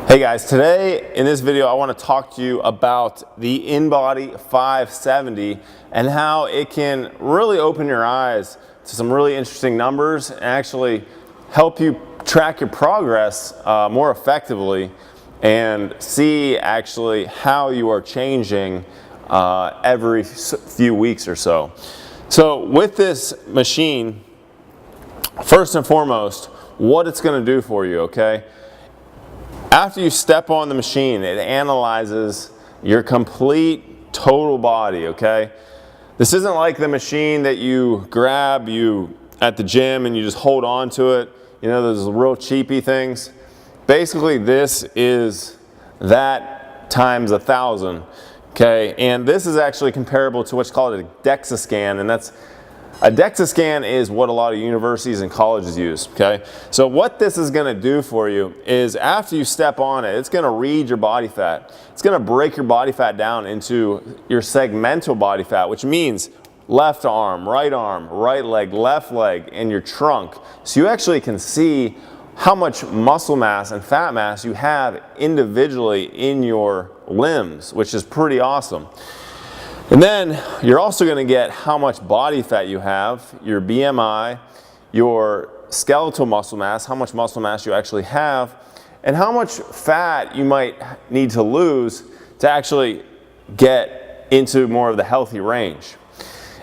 Hey guys, today in this video I want to talk to you about the Inbody 570 and how it can really open your eyes to some really interesting numbers and actually help you track your progress more effectively and see actually how you are changing every few weeks or so. So with this machine, first and foremost, what it's going to do for you, okay? After you step on the machine, it analyzes your complete total body, okay? This isn't like the machine that you grab at the gym and you just hold on to it. You know, those real cheapy things. Basically, this is that times 1,000, okay? And this is actually comparable to what's called a DEXA scan, and a DEXA scan is what a lot of universities and colleges use, okay? So what this is gonna do for you is after you step on it, it's gonna read your body fat. It's gonna break your body fat down into your segmental body fat, which means left arm, right leg, left leg, and your trunk. So you actually can see how much muscle mass and fat mass you have individually in your limbs, which is pretty awesome. And then you're also going to get how much body fat you have, your BMI, your skeletal muscle mass, how much muscle mass you actually have, and how much fat you might need to lose to actually get into more of the healthy range.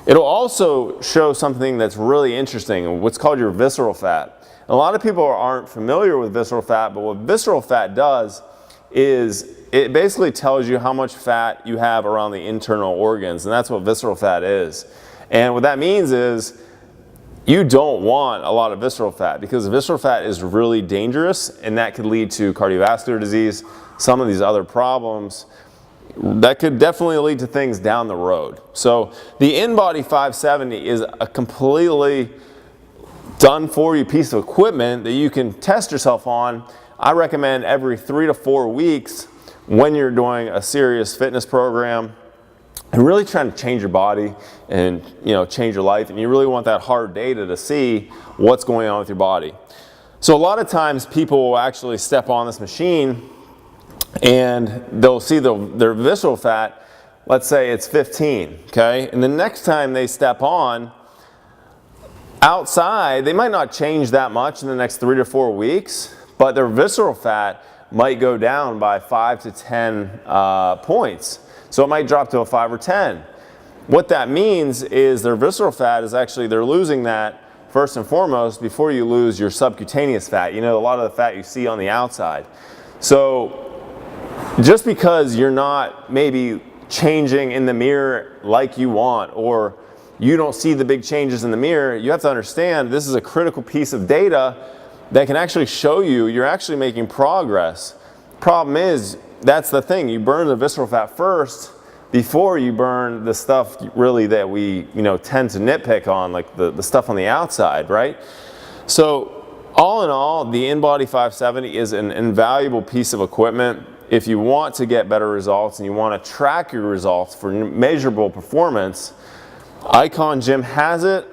It'll also show something that's really interesting, what's called your visceral fat. A lot of people aren't familiar with visceral fat, but what visceral fat does is it basically tells you how much fat you have around the internal organs, and that's what visceral fat is. And what that means is you don't want a lot of visceral fat, because visceral fat is really dangerous and that could lead to cardiovascular disease, some of these other problems that could definitely lead to things down the road. So the Inbody 570 is a completely done for you piece of equipment that you can test yourself on. I recommend every 3 to 4 weeks when you're doing a serious fitness program and really trying to change your body and change your life, and you really want that hard data to see what's going on with your body. So a lot of times people will actually step on this machine and they'll see their visceral fat, let's say it's 15, okay? And the next time they step on outside, they might not change that much in the next 3 to 4 weeks, but their visceral fat might go down by 5 to 10 points. So it might drop to a 5 or 10. What that means is their visceral fat is actually, they're losing that first and foremost before you lose your subcutaneous fat. You know, a lot of the fat you see on the outside. So just because you're not maybe changing in the mirror like you want, or you don't see the big changes in the mirror, you have to understand this is a critical piece of data that can actually show you you're actually making progress. Problem is, that's the thing, you burn the visceral fat first before you burn the stuff really that we tend to nitpick on, like the stuff on the outside, right? So all in all, the Inbody 570 is an invaluable piece of equipment. If you want to get better results and you want to track your results for measurable performance, Icon Gym has it.